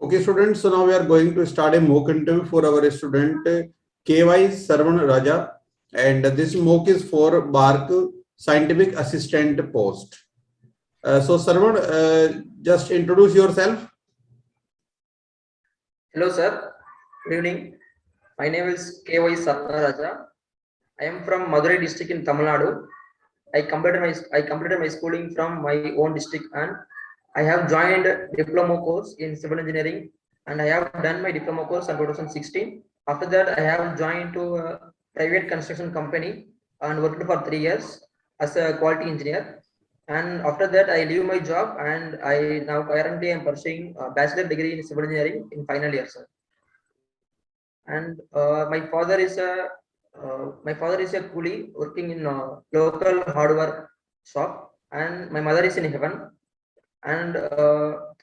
Okay, students. So now we are going to start a mock interview for our student KY Sarvan Raja, and this mock is for BARC Scientific Assistant post. So Sarvan, just introduce yourself. Hello, sir. Good evening. My name is KY Sarvaraja. I am from Madurai district in Tamil Nadu. I completed my schooling from my own district, and I have joined diploma course in civil engineering, and I have done my diploma course in 2016. After that, I have joined to a private construction company and worked for 3 years as a quality engineer. And after that, I leave my job, and I now currently am pursuing a bachelor degree in civil engineering in final year, sir. And my father is a coolie working in a local hardware shop, and my mother is in heaven. And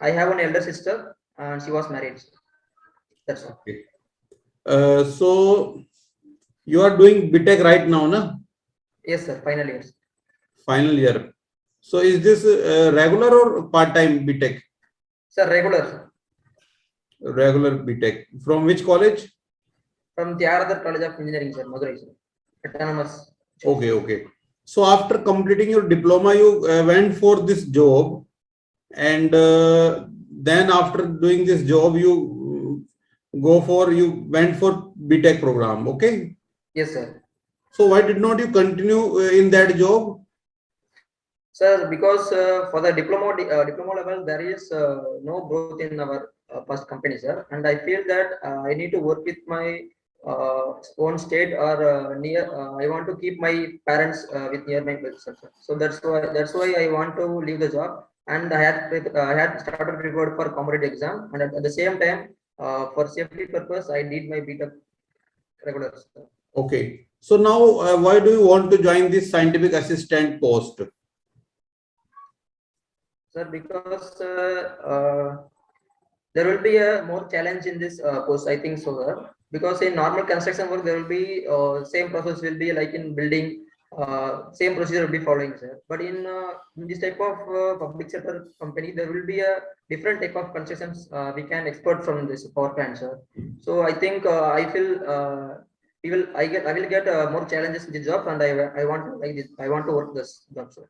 I have an elder sister, and she was married. That's all. Okay. So you are doing BTech right now, na? Yes, sir. Final years. Final year. So is this regular or part-time BTech? Sir, regular, sir. Regular BTech. From which college? From Tyagaraja College of Engineering, sir, Madurai, sir. Autonomous. Okay, okay. So after completing your diploma, you went for this job, and then after doing this job, you went for BTech program. Okay. Yes, sir. So why did not you continue in that job? Sir, because for the diploma level, there is no growth in our first company, sir. And I feel that I need to work with my own state or near. I want to keep my parents with near my place, sir. So that's why I want to leave the job. And I had started prepared for competitive exam, and at the same time, for safety purpose, I did my BTech regular, sir. Okay. So now, why do you want to join this scientific assistant post? Sir, because there will be a more challenge in this post, I think so, sir. Because in normal construction work, there will be same process will be like in building, same procedure will be following, sir. But in this type of public sector company, there will be a different type of constructions we can export from this power plant, sir. So I think I feel I will get more challenges in the job, and I want to like this. I want to work this job, sir.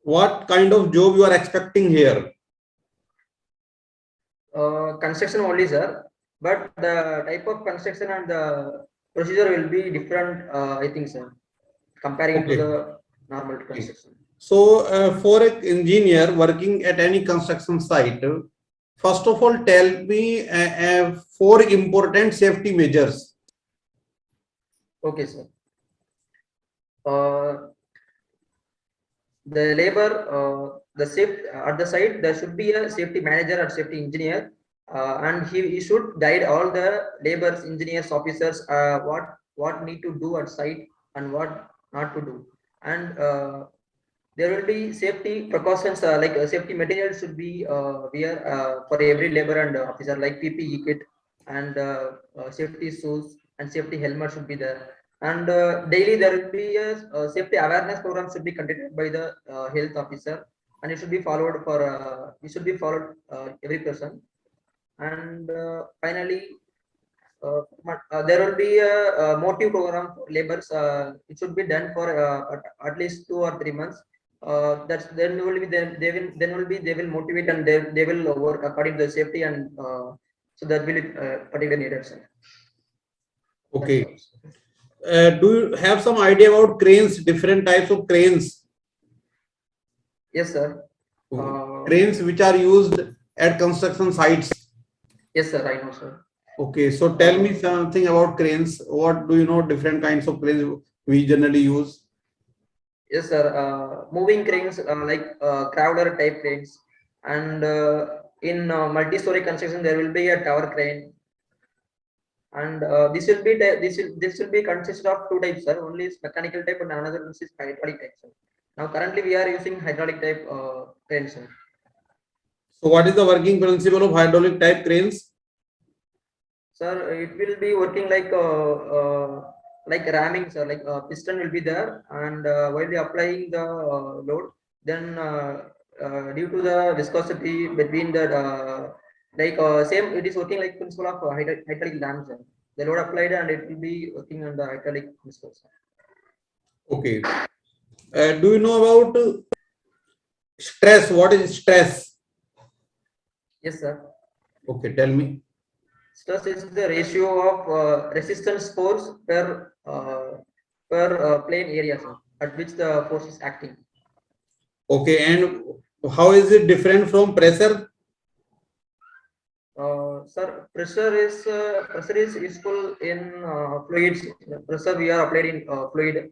What kind of job you are expecting here? Construction only, sir, but the type of construction and the procedure will be different, I think, sir, comparing to Okay. the normal construction. So for an engineer working at any construction site, first of all, tell me four important safety measures. Okay, sir. Uh, the labor, the safe at the site, there should be a safety manager or safety engineer, and he should guide all the laborers, engineers, officers, what need to do at site and what not to do. And there will be safety precautions like safety materials should be wear for every labor and officer, like PPE kit and safety shoes and safety helmet should be there. And daily there will be a safety awareness program should be conducted by the health officer, and it should be followed for every person. And finally, there will be a motive program for laborers. It should be done for at least 2 or 3 months. That's then will be they will motivate, and they will work according to the safety, and so that will particularly needed, sir. Okay. Do you have some idea about cranes, different types of cranes? Yes, sir. Cranes which are used at construction sites. Yes, sir. I know, sir. Okay, so tell me something about cranes. What do you know different kinds of cranes we generally use? Yes, sir. Moving cranes like crawler type cranes, and in multi-story construction there will be a tower crane, and this will be consist of two types, sir. Only is mechanical type, and another is hydraulic type, sir. Now currently we are using hydraulic type cranes, sir. So what is the working principle of hydraulic type cranes? Sir, it will be working like ramming, sir. Like piston will be there, and while we applying the load, then due to the viscosity between the Like same, it is working like principle of hydraulic dams. The load applied and it will be working on the hydraulic principle. Okay. Do you know about stress? What is stress? Yes, sir. Okay, tell me. Stress is the ratio of resistance force per plane area, sir, at which the force is acting. Okay, and how is it different from pressure? Sir, pressure is useful in fluids. Pressure we are applied in fluid.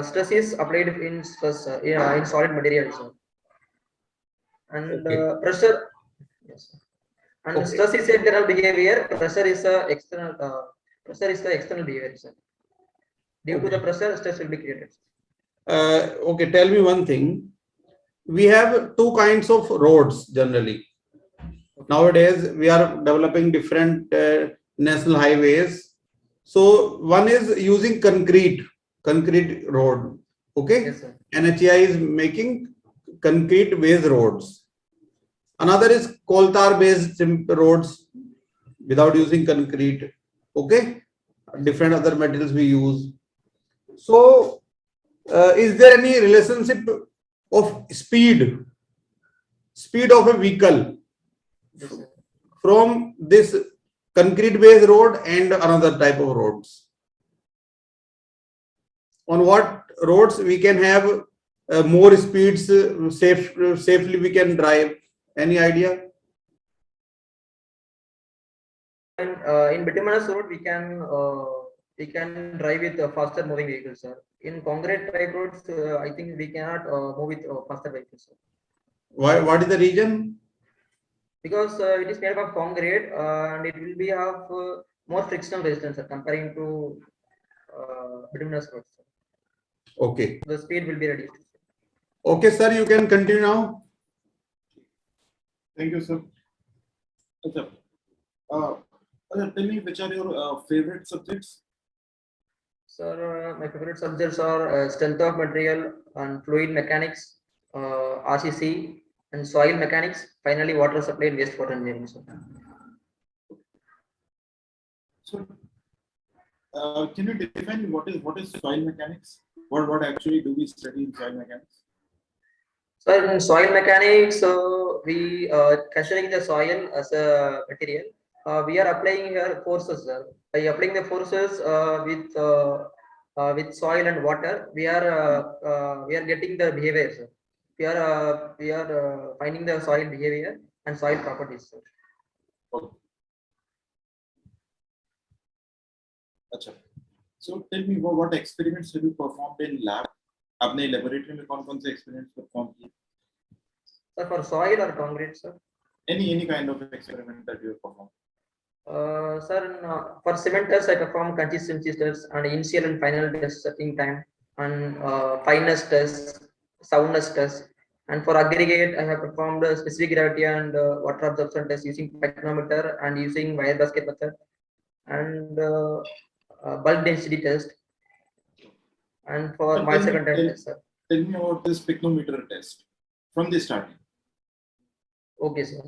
Stress is applied in stress in solid materials. Sir. And Okay, pressure, yes. Sir. And okay, stress is internal behavior. Pressure is the external behavior. Sir. Due to the okay. pressure, stress will be created. Okay, tell me one thing. We have two kinds of roads generally. Okay. Nowadays, we are developing different national highways. So one is using concrete road. Okay, Yes, sir. NHAI is making concrete based roads. Another is coal tar based roads without using concrete. Okay, different other materials we use. So, is there any relationship of speed of a vehicle Yes, sir. from this concrete based road and another type of roads? On what roads we can have more speeds, safely we can drive? Any idea? In bituminous road, we can drive with faster moving vehicles, sir. In concrete type roads, I think we cannot move with faster vehicles, sir. Why? What is the reason? Because it is made up of concrete and it will be of more frictional resistance, sir, comparing to bituminous roads. Sir. Okay. The speed will be reduced. Okay, sir, you can continue now. Thank you, sir. Achha. Tell me, which are your favorite subjects? Sir, my favorite subjects are strength of material and fluid mechanics, RCC, and soil mechanics. Finally, water supply and wastewater engineering. Sir. So, can you define what is soil mechanics? What actually do we study in soil mechanics? So in soil mechanics, we considering the soil as a material, we are applying here forces. By applying the forces with soil and water, we are getting the behaviors. We are finding the soil behavior and soil properties. Sir. Okay. Achha. So tell me, what experiments have you performed in lab? आपने laboratory में कौन-कौन से experiments perform किए? Sir, for soil or concrete, sir? Any kind of experiment that you have performed? Sir, for cement tests, I perform consistency tests and initial and final test setting time and fineness tests, soundness tests. And for aggregate, I have performed specific gravity and water absorption tests using pacnometer and using wire basket method and bulk density test. And for So my second time test, sir. Tell me about this picnometer test from the starting. Okay, sir.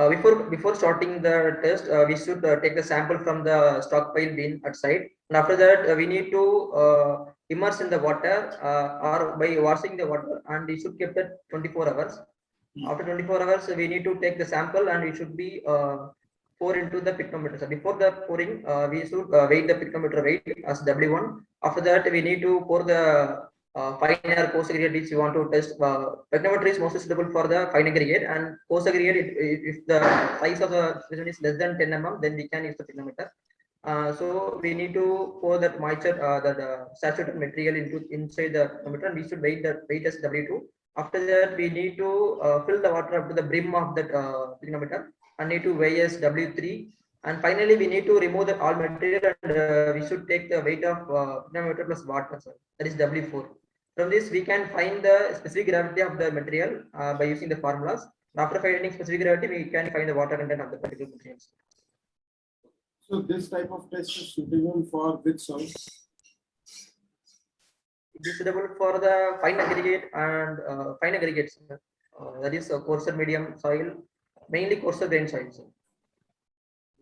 Before starting the test, we should take the sample from the stockpile bin at site, and after that we need to immerse in the water or by washing the water, and we should keep it 24 hours. After 24 hours, we need to take the sample and we should be pour into the pictometer. So before the pouring, we should weight the pictometer weight as W1. After that, we need to pour the fine or coarse aggregate which you want to test. Pictometer is mostly suitable for the fine aggregate, and coarse aggregate, if the size of the specimen is less than 10 mm, then we can use the pictometer. So we need to pour that moisture, the saturated material inside the pictometer, and we should weight as W2. After that, we need to fill the water up to the brim of that pictometer and need to weigh as W3. And finally, we need to remove the all material and we should take the weight of pictometer plus water, sir. That is W4. From this, we can find the specific gravity of the material by using the formulas. After finding specific gravity, we can find the water content of the particular materials. So this type of test is suitable for which soil? It is suitable for the fine aggregate and fine aggregates. That is a coarser medium soil Mainly coastal grain soil, sir.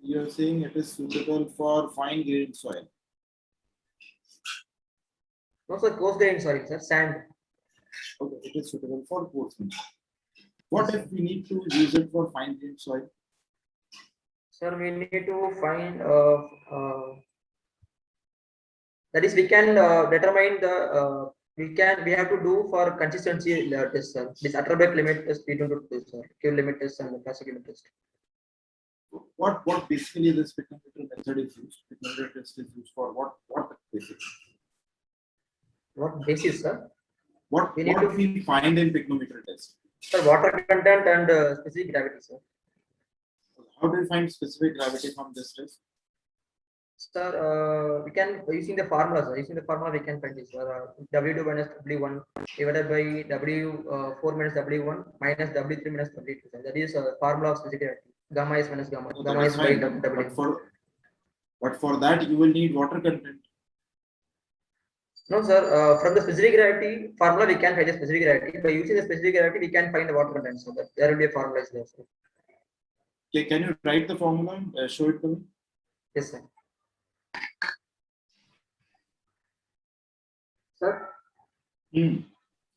You're saying it is suitable for fine grained soil. No, sir, coast grain soil, sir. Sand. Okay, it is suitable for porcelain. What if we need to use it for fine grained soil? Sir, we need to find that is we can determine the we have to do for consistency test, sir. This attribute limit test we don't do, sir. Q limit test and the classic limit test. What basically this pictometer method is used? Pictometer test is used for what basically? What basis, sir? What We need what to- we find in pictometer test? Sir, water content and specific gravity, sir. How do you find specific gravity from this test? Sir, we can using the formula, sir. Using the formula, we can find this. W2 minus W1 divided by W4 minus W1 minus W3 minus W2. Sir. That is formula of specific gravity. Gamma is minus gamma. Oh, Gamma that is is by fine. W. But for that you will need water content. No, sir. From the specific gravity formula, we can find the specific gravity. By using the specific gravity, we can find the water content. So that there will be a formula is there. Sir. Okay, can you write the formula and show it to me? Yes, sir. Sir,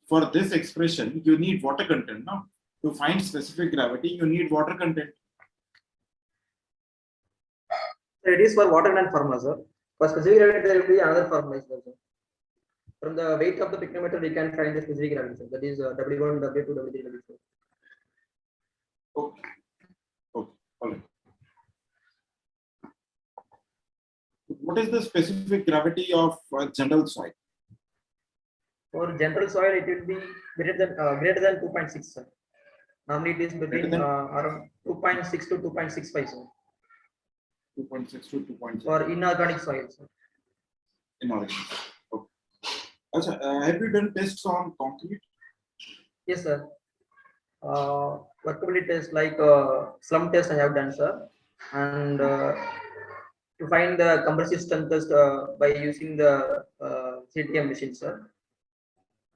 For this expression, you need water content. No, to find specific gravity, you need water content. it is for water content formula, sir. For specific gravity, there will be another formula is there, sir. From the weight of the pictometer, we can find the specific gravity, sir. That is W1, W2, W3, W4. Okay. Okay. All right. What is the specific gravity of general soil? For general soil, it will be greater than 2.6, sir. Normally, it is between than- around 2.6 to 2.65, sir. 2.6 to 2.6 For inorganic soil, sir. inorganic. Okay. Achha, have you done tests on concrete? Yes, sir. Workability test like slump test I have done, sir, and to find the compressive strength test by using the CTM machine, sir.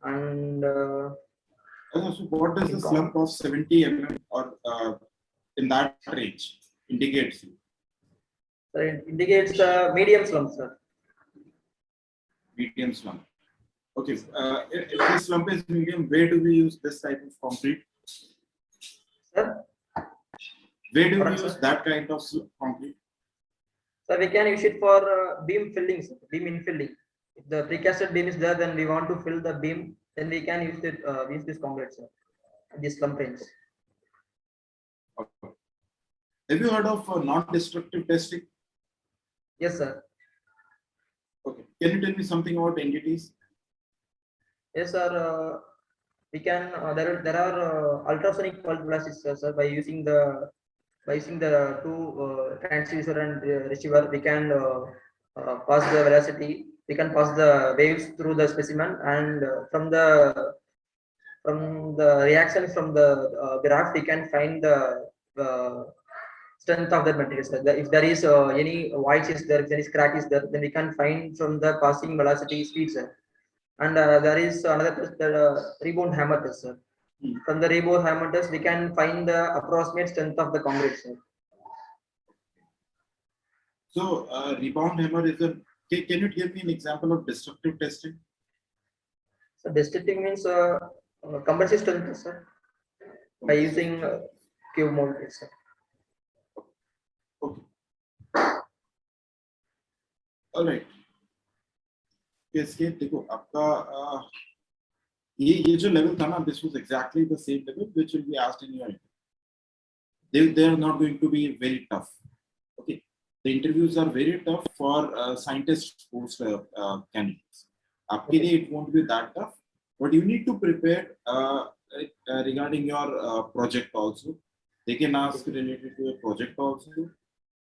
And Achha, so what does the In slump of 70 mm or in that range indicates? sir, it indicates the medium slump, sir. Medium slump. Okay. If this slump is medium, where do we use this type of concrete? Sir, Where do we Correct, use sir. that kind of concrete? so we can use it for beam filling, sir, beam infilling. If the precasted beam is there, then we want to fill the beam, then we can use it. Use this concrete, sir. This slump range. Okay. Have you heard of non-destructive testing? Yes, sir. Okay. Can you tell me something about entities? Yes, sir. We can there are ultrasonic pulse velocities, sir. By using the two transducer and receiver, we can pass the velocity. We can pass the waves through the specimen, and from the reaction from the graph, we can find the strength of the material. Sir. If there is any voids is there, if there is crack is there, then we can find from the passing velocity speed, sir. And there is another test, the rebound hammer test, sir. From the rebound hammer test, we can find the approximate strength of the concrete, sir. So rebound hammer is a. Can you give me an example of destructive testing? So destructive means compressive strength, sir. By using cube mold, sir. Okay. All right. इसके देखो आपका ये जो level था ना, this was exactly the same level which will be asked in your interview. They are not going to be very tough. Okay, the interviews are very tough for scientists post candidates. आपके लिए it won't be that tough, but you need to prepare regarding your project also. They can ask related to a project also.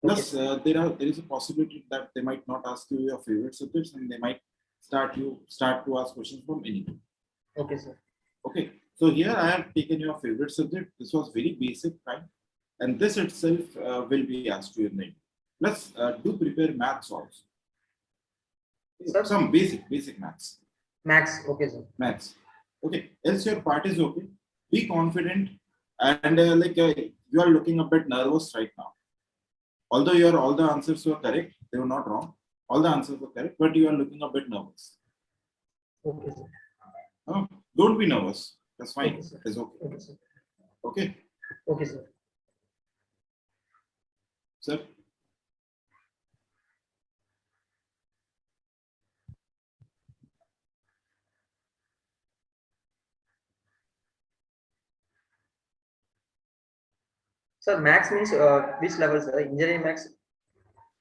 Plus, there is a possibility that they might not ask you your favorite subjects, and they might start to ask questions from anything. Okay, sir. Okay, so here I have taken your favorite subject. This was very basic, right? And this itself will be asked to you in the interview. Plus, do prepare maths also. Sir? Some basic maths. Max. Okay, sir. Maths. Okay, else your part is okay. Be confident, and you are looking a bit nervous right now. Although all the answers were correct, they were not wrong. All the answers were correct, but you are looking a bit nervous. Okay, sir. Oh, don't be nervous. That's fine. Okay, sir. It's okay. Okay, sir. Okay, Okay, sir. sir. Sir, max means which level, sir? Engineering max?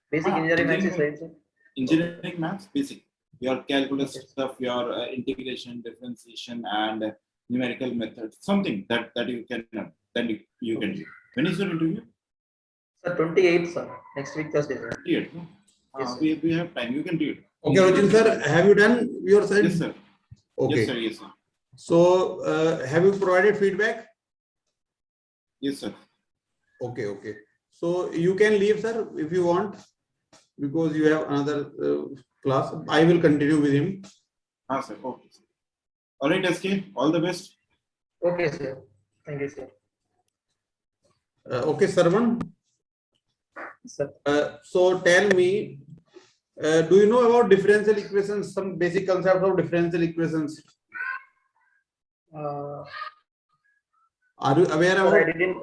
Basic engineering max is right, sir? Engineering maths, basic. Your calculus Okay. stuff, your integration, differentiation, and numerical methods. Something that you can you can do. When is your interview? Sir, 28th, sir. Next week, Thursday, sir. 28, no? Yes, sir. We have time. You can do it. Okay, Rochin sir, have you done your side? Yes, sir. Okay. Yes, sir. Yes, sir. So, have you provided feedback? Yes, sir. Okay, okay. So you can leave, sir, if you want, because you have another class. I will continue with him. Sir. Okay. Sir. All right, SK. All the best. Okay, sir. Thank you, sir. Okay, Sarvan. Sir. So tell me, do you know about differential equations? Some basic concepts of differential equations. Uh, Are you aware sir, I about? didn't.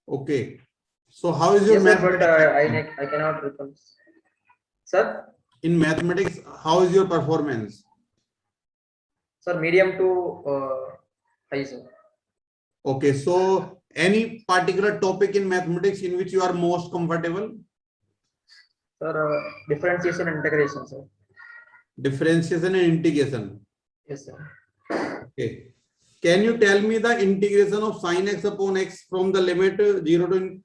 Okay. So how is your Yes, sir, math? but I cannot recall. Sir? In mathematics, how is your performance? Sir, medium to high, sir. Okay, so any particular topic in mathematics in which you are most comfortable? Sir, differentiation and integration, sir. Differentiation and integration. Yes, sir. Okay. Can you tell me the integration of sin x upon x from the limit 0 to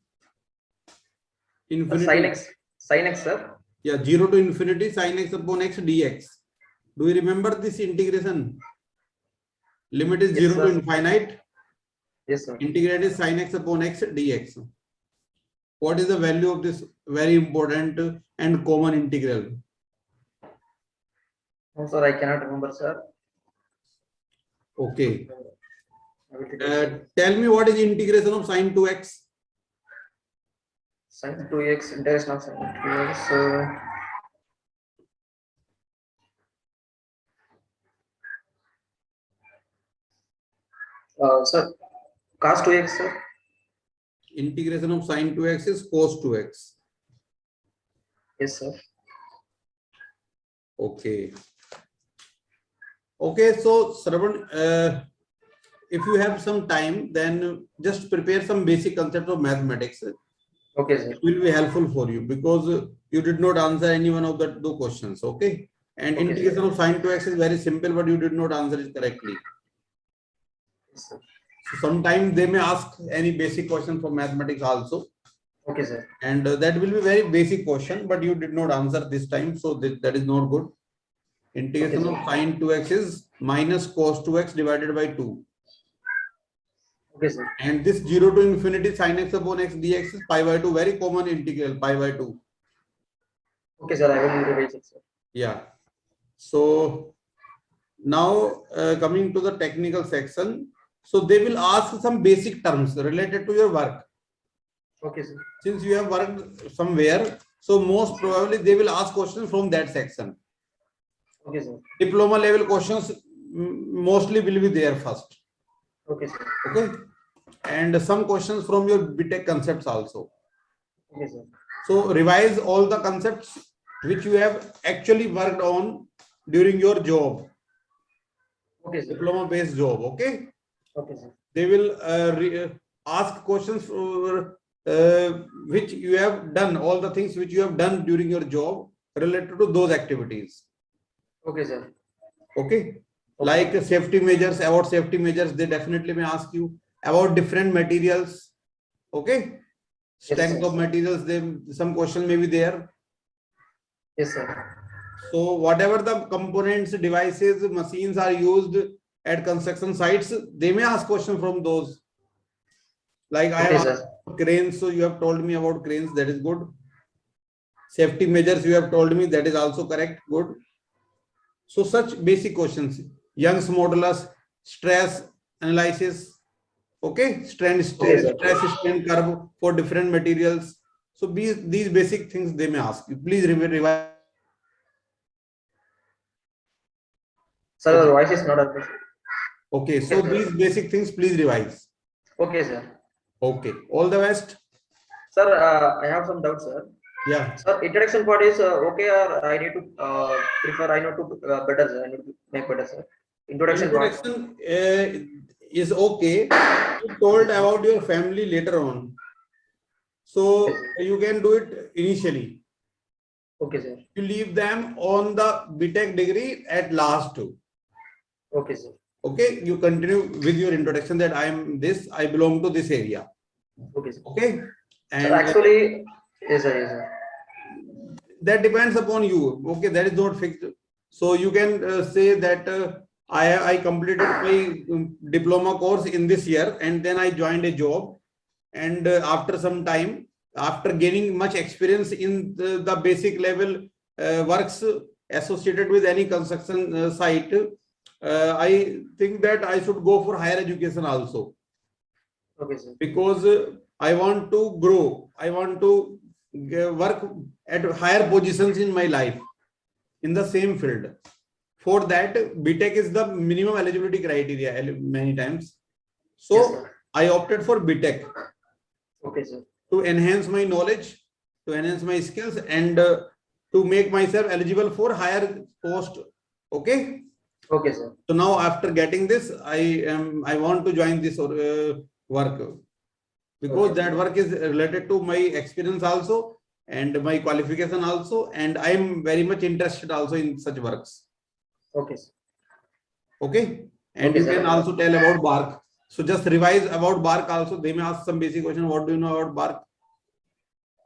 infinity? Sin x, sir. Yeah, 0 to infinity sin x upon x dx. Do you remember this integration? Limit is Yes, 0 to sir. infinite. Yes, sir. Integrate is sin x upon x dx. What is the value of this very important and common integral? No, sir, I cannot remember, sir. Okay. I will take it. Tell me what is integration of sin 2x? Sin 2x, integration of sin 2x. Sir, cos 2x, sir. Integration of sin 2x is cos 2x. Yes, sir. Okay. Okay, so Sarvan, if you have some time, then just prepare some basic concepts of mathematics. Okay, sir. It will be helpful for you because you did not answer any one of the two questions. Okay. And Okay, integration sir. of sin 2x is very simple, but you did not answer it correctly. Yes, sir. So sometimes they may ask any basic question for mathematics also. Okay, sir. And that will be very basic question, but you did not answer this time. So that is not good. Integration Okay, of sin 2x is minus cos 2x divided by 2. Okay, sir. And this 0 to infinity sin x upon x dx is pi by 2, very common integral, pi by 2. Okay, sir. I will revise it, sir. Yeah. So now coming to the technical section. So they will ask some basic terms related to your work. Okay, sir. Since you have worked somewhere, so most probably they will ask questions from that section. Okay, sir. Diploma level questions mostly will be there first. Okay, sir. Okay. And some questions from your BTech concepts also. Okay, sir. So revise all the concepts which you have actually worked on during your job, Okay, sir. diploma based job. Okay. Okay, sir. They will ask questions for, which you have done, all the things which you have done during your job related to those activities. Okay, sir. Okay. Like safety measures, about safety measures, they definitely may ask you about different materials. Okay. Strength of materials, some question may be there. Yes, sir. So whatever the components, devices, machines are used at construction sites, they may ask question from those. Like I have asked cranes, so you have told me about cranes, that is good. Safety measures you have told me, that is also correct, good. So such basic questions, Young's modulus, stress analysis, Okay, stress, Okay, sir. strain curve for different materials. So these basic things they may ask you. Please revise. Sir, Okay. your voice is not audible. Okay, so Yes, sir. these basic things please revise. Okay, sir. Okay, all the best. Sir, I have some doubts, sir. Yeah. Sir, introduction part is okay, or I need to prefer. I need to better, sir. I need to make better, sir. Introduction part. Introduction is okay. You told about your family later on, so you can do it initially. Okay, sir. You leave them on the BTech degree at last. Okay, sir. Okay, you continue with your introduction that I am this, I belong to this area. Okay, sir. Okay, Sir, and actually, yes, sir. Yes, sir. that depends upon you. Okay, that is not fixed. So you can say that I completed my diploma course in this year, and then I joined a job, and after some time, after gaining much experience in the basic level works associated with any construction site, I think that I should go for higher education also, Okay, sir. because I want to grow. I want to work at higher positions in my life in the same field. For that, BTech is the minimum eligibility criteria many times. So Yes, sir. I opted for BTech Okay, sir. to enhance my knowledge, to enhance my skills, and to make myself eligible for higher post. Okay. Okay, sir. So now after getting this, I want to join this work, because Okay. that work is related to my experience also and my qualification also, and I am very much interested also in such works. Okay, sir. Okay, and Okay, you sir. can also tell about bark. So just revise about bark also. They may ask some basic question. What do you know about bark?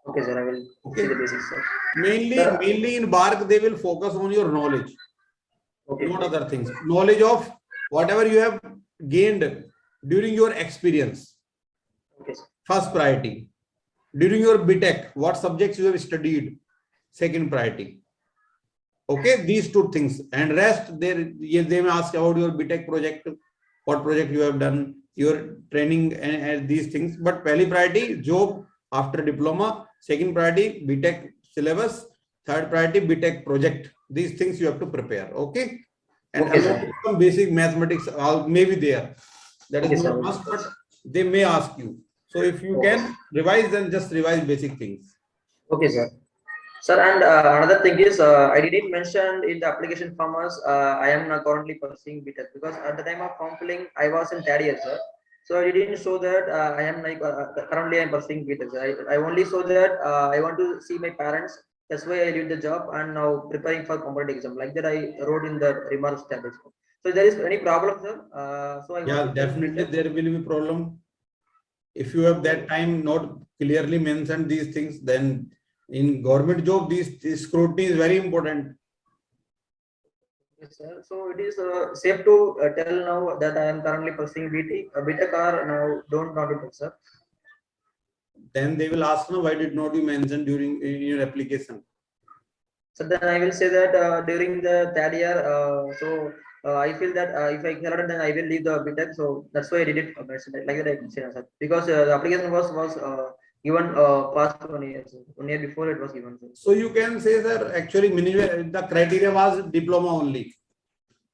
Okay, sir. I will Okay. see the basics, sir. Mainly in bark they will focus on your knowledge, Okay. not other things. Knowledge of whatever you have gained during your experience. Okay, sir. First priority. During your BTech, what subjects you have studied? Second priority. Okay, these two things, and rest they may ask about your BTech project, what project you have done, your training, and these things. But pehli priority job after diploma, second priority BTech syllabus, third priority BTech project. These things you have to prepare. Okay, and Okay, along sir. with some basic mathematics may be there. That Okay, is sir. not must, but they may ask you. So if you Okay. can revise, then just revise basic things. Okay, sir. Sir, and another thing is, I didn't mention in the application form as I am now currently pursuing BTech, because at the time of form filling, I was in third year, sir. So I didn't show that I am like currently I am pursuing BTech. I only saw that I want to see my parents. That's why I did the job and now preparing for competitive exam. Like that, I wrote in the remarks tab. So there is any problem, sir? So I want to Definitely there will be problem. If you have that time not clearly mentioned these things, then in government job, this scrutiny is very important. Yes, sir. So it is safe to tell now that I am currently pursuing BTech or now don't not it, sir. Then they will ask, no, why did not you mention during in your application? So then I will say that during the third year, so I feel that if I cannot, then I will leave the BTech. So that's why I did it like that. I can say, sir, because the application was given past 1 year. So 1 year before it was given. Sir. So you can say, sir, actually minimum the criteria was diploma only.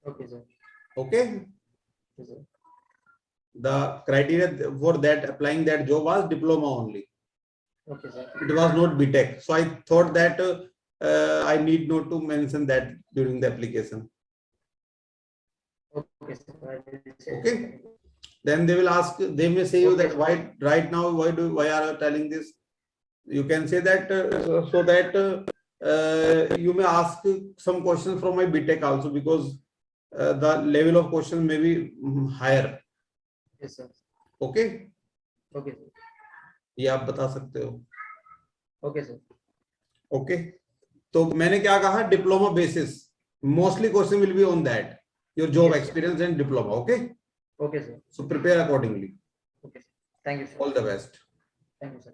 Okay, sir. Okay. Yes, sir. The criteria for that applying that job was diploma only. Okay, sir. It was not BTech. So I thought that I need not to mention that during the application. Okay, sir. Okay. Then they will ask, they may say you that why right now, why are you telling this? You can say that so that you may ask some questions from my BTech also, because the level of question may be higher. Yes, sir. Okay. Okay. ये आप बता सकते हो. Okay, sir. Okay. तो मैंने क्या कहा, diploma basis mostly question will be on that, your job experience and diploma. Okay. Okay, sir. So prepare accordingly. Okay. Thank you, sir. All the best. Thank you, sir.